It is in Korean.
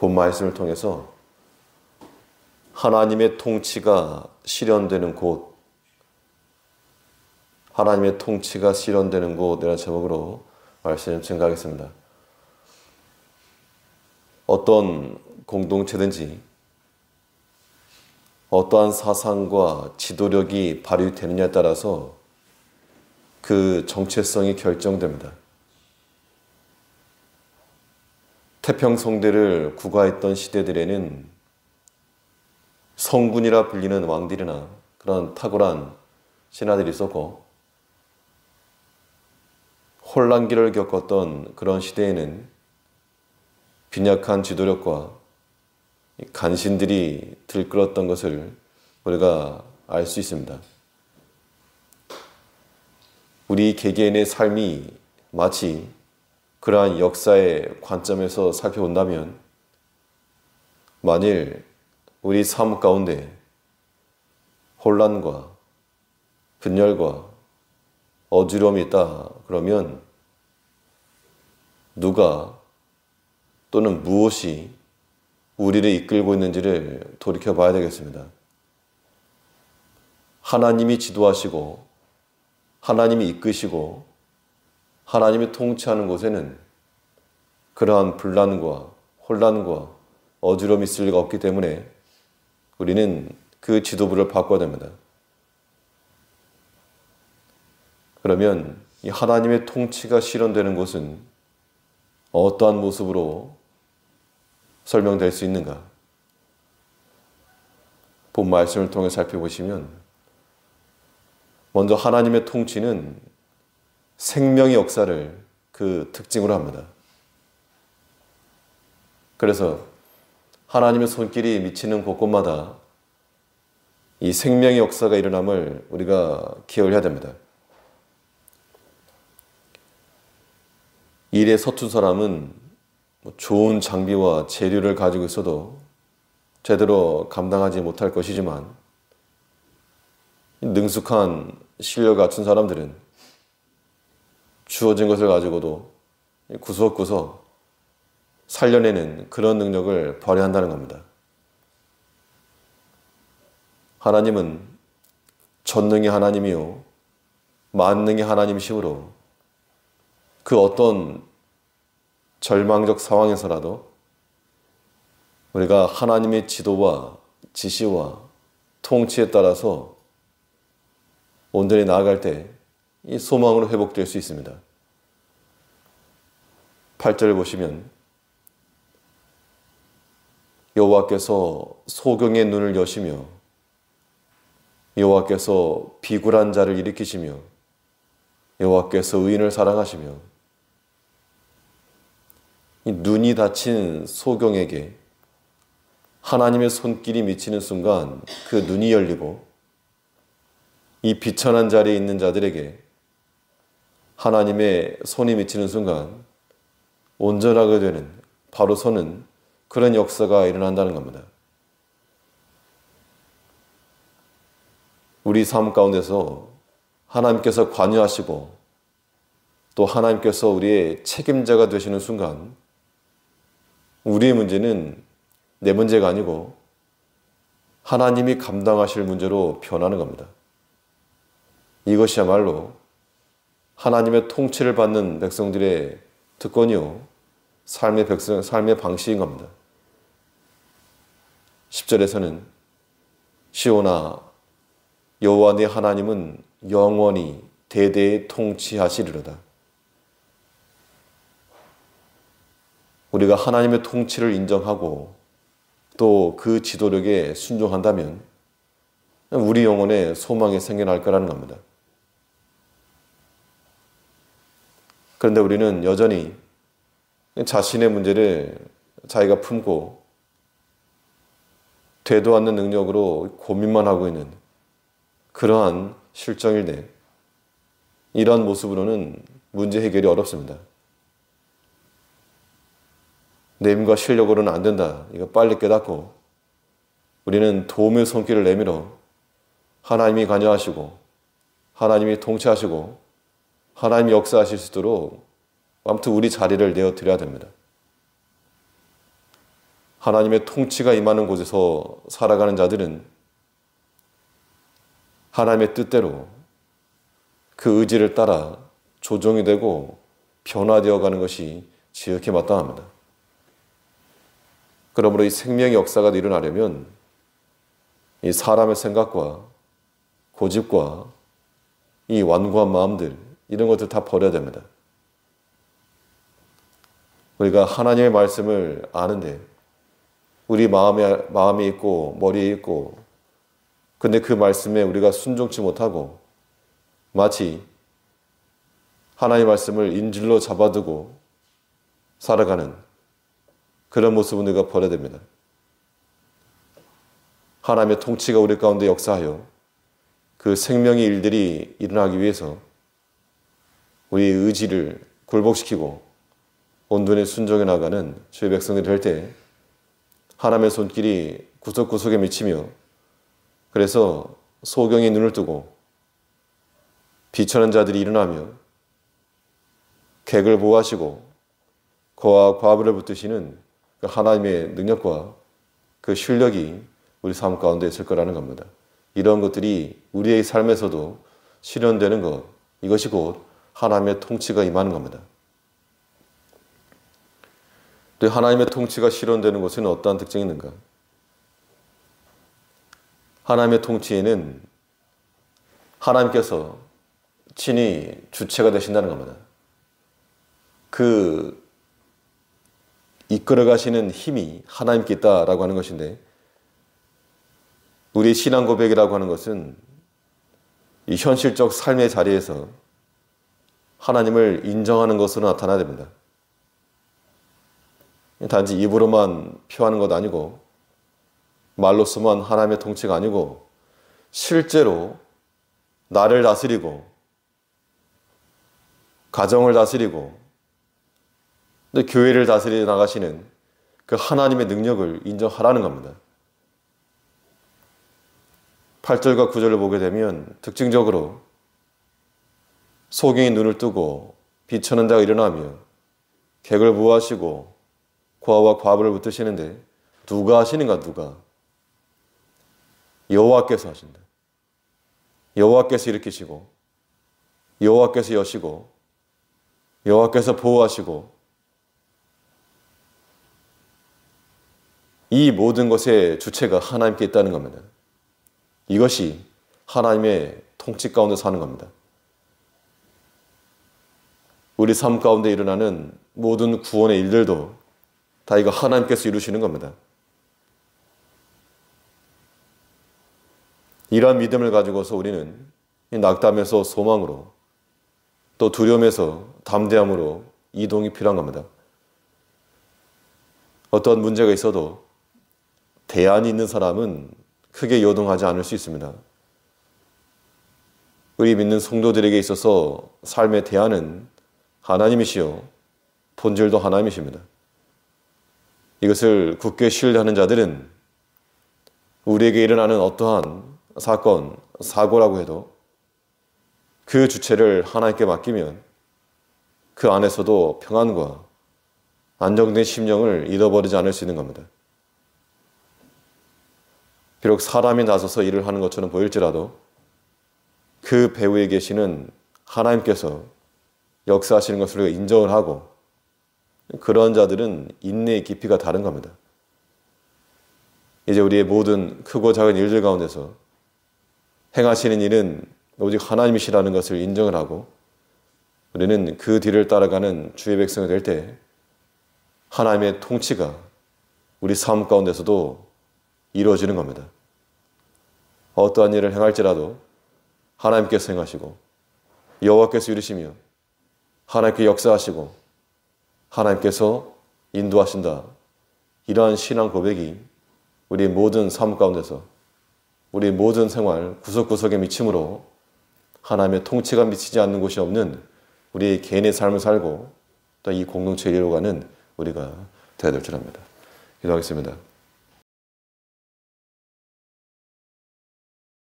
본 말씀을 통해서 하나님의 통치가 실현되는 곳, 하나님의 통치가 실현되는 곳이라는 제목으로 말씀을 증거하겠습니다. 어떤 공동체든지 어떠한 사상과 지도력이 발휘되느냐에 따라서 그 정체성이 결정됩니다. 태평성대를 구가했던 시대들에는 성군이라 불리는 왕들이나 그런 탁월한 신하들이 있었고, 혼란기를 겪었던 그런 시대에는 빈약한 지도력과 간신들이 들끓었던 것을 우리가 알 수 있습니다. 우리 개개인의 삶이 마치 그러한 역사의 관점에서 살펴본다면, 만일 우리 삶 가운데 혼란과 분열과 어지러움이 있다 그러면 누가 또는 무엇이 우리를 이끌고 있는지를 돌이켜 봐야 되겠습니다. 하나님이 지도하시고 하나님이 이끄시고 하나님이 통치하는 곳에는 그러한 분란과 혼란과 어지러움이 있을 리가 없기 때문에 우리는 그 지도부를 바꿔야 됩니다. 그러면 이 하나님의 통치가 실현되는 곳은 어떠한 모습으로 설명될 수 있는가? 본 말씀을 통해 살펴보시면, 먼저 하나님의 통치는 생명의 역사를 그 특징으로 합니다. 그래서 하나님의 손길이 미치는 곳곳마다 이 생명의 역사가 일어남을 우리가 기억을 해야 됩니다. 일에 서툰 사람은 좋은 장비와 재료를 가지고 있어도 제대로 감당하지 못할 것이지만, 능숙한 실력을 갖춘 사람들은 주어진 것을 가지고도 구석구석 살려내는 그런 능력을 발휘한다는 겁니다. 하나님은 전능의 하나님이요 만능의 하나님이시므로 그 어떤 절망적 상황에서라도 우리가 하나님의 지도와 지시와 통치에 따라서 온전히 나아갈 때 이 소망으로 회복될 수 있습니다. 8절을 보시면, 여호와께서 소경의 눈을 여시며 여호와께서 비굴한 자를 일으키시며 여호와께서 의인을 사랑하시며, 이 눈이 닫힌 소경에게 하나님의 손길이 미치는 순간 그 눈이 열리고, 이 비천한 자리에 있는 자들에게 하나님의 손이 미치는 순간 온전하게 되는, 바로 서는 그런 역사가 일어난다는 겁니다. 우리 삶 가운데서 하나님께서 관여하시고 또 하나님께서 우리의 책임자가 되시는 순간 우리의 문제는 내 문제가 아니고 하나님이 감당하실 문제로 변하는 겁니다. 이것이야말로 하나님의 통치를 받는 백성들의 특권이요 삶의 방식인 겁니다. 10절에서는 시온아 여호와 네 하나님은 영원히 대대에 통치하시리로다. 우리가 하나님의 통치를 인정하고 또 그 지도력에 순종한다면 우리 영혼에 소망이 생겨날 거라는 겁니다. 그런데 우리는 여전히 자신의 문제를 자기가 품고 되도 않는 능력으로 고민만 하고 있는 그러한 실정일 때, 이러한 모습으로는 문제 해결이 어렵습니다. 내 힘과 실력으로는 안 된다. 이거 빨리 깨닫고 우리는 도움의 손길을 내밀어 하나님이 관여하시고 하나님이 통치하시고 하나님이 역사하실 수 있도록 아무튼 우리 자리를 내어드려야 됩니다. 하나님의 통치가 임하는 곳에서 살아가는 자들은 하나님의 뜻대로 그 의지를 따라 조정이 되고 변화되어 가는 것이 지극히 마땅합니다. 그러므로 이 생명의 역사가 일어나려면 이 사람의 생각과 고집과 이 완고한 마음들, 이런 것들 다 버려야 됩니다. 우리가 하나님의 말씀을 아는데 우리 마음에 있고 머리에 있고, 근데 그 말씀에 우리가 순종치 못하고 마치 하나님의 말씀을 인질로 잡아두고 살아가는 그런 모습은 우리가 버려야 됩니다. 하나님의 통치가 우리 가운데 역사하여 그 생명의 일들이 일어나기 위해서 우리의 의지를 굴복시키고 온전히 순종해 나가는 주의 백성들이 될 때 하나님의 손길이 구석구석에 미치며, 그래서 소경이 눈을 뜨고 비천한 자들이 일어나며 객을 보호하시고 거와 과부를 붙드시는 그 하나님의 능력과 그 실력이 우리 삶 가운데 있을 거라는 겁니다. 이런 것들이 우리의 삶에서도 실현되는 것, 이것이 곧 하나님의 통치가 임하는 겁니다. 또 하나님의 통치가 실현되는 곳에는 어떠한 특징이 있는가? 하나님의 통치에는 하나님께서 친히 주체가 되신다는 겁니다. 그 이끌어 가시는 힘이 하나님께 있다라고 하는 것인데, 우리의 신앙 고백이라고 하는 것은 이 현실적 삶의 자리에서 하나님을 인정하는 것으로 나타나야 됩니다. 단지 입으로만 표하는 것 아니고, 말로서만 하나님의 통치가 아니고, 실제로 나를 다스리고 가정을 다스리고 또 교회를 다스려 나가시는 그 하나님의 능력을 인정하라는 겁니다. 8절과 9절을 보게 되면 특징적으로 소경이 눈을 뜨고 비천한 자가 일어나며 객을 보호하시고 고아와 과부를 붙드시는데, 누가 하시는가? 누가? 여호와께서 하신다. 여호와께서 일으키시고 여호와께서 여시고 여호와께서 보호하시고, 이 모든 것의 주체가 하나님께 있다는 겁니다. 이것이 하나님의 통치 가운데 사는 겁니다. 우리 삶 가운데 일어나는 모든 구원의 일들도 다 이거 하나님께서 이루시는 겁니다. 이러한 믿음을 가지고서 우리는 낙담에서 소망으로, 또 두려움에서 담대함으로 이동이 필요한 겁니다. 어떤 문제가 있어도 대안이 있는 사람은 크게 요동하지 않을 수 있습니다. 우리 믿는 성도들에게 있어서 삶의 대안은 하나님이시요 본질도 하나님이십니다. 이것을 굳게 신뢰하는 자들은 우리에게 일어나는 어떠한 사건, 사고라고 해도 그 주체를 하나님께 맡기면 그 안에서도 평안과 안정된 심령을 잃어버리지 않을 수 있는 겁니다. 비록 사람이 나서서 일을 하는 것처럼 보일지라도 그 배후에 계시는 하나님께서 역사하시는 것을 우리가 인정을 하고, 그런 자들은 인내의 깊이가 다른 겁니다. 이제 우리의 모든 크고 작은 일들 가운데서 행하시는 일은 오직 하나님이시라는 것을 인정을 하고, 우리는 그 뒤를 따라가는 주의 백성이 될 때 하나님의 통치가 우리 삶 가운데서도 이루어지는 겁니다. 어떠한 일을 행할지라도 하나님께서 행하시고 여호와께서 이루시며 하나님께 역사하시고 하나님께서 인도하신다. 이러한 신앙 고백이 우리 모든 삶 가운데서, 우리 모든 생활 구석구석에 미침으로 하나님의 통치가 미치지 않는 곳이 없는 우리 개인의 삶을 살고 또 이 공동체를 이루어가는 우리가 되어야 될 줄 압니다. 기도하겠습니다.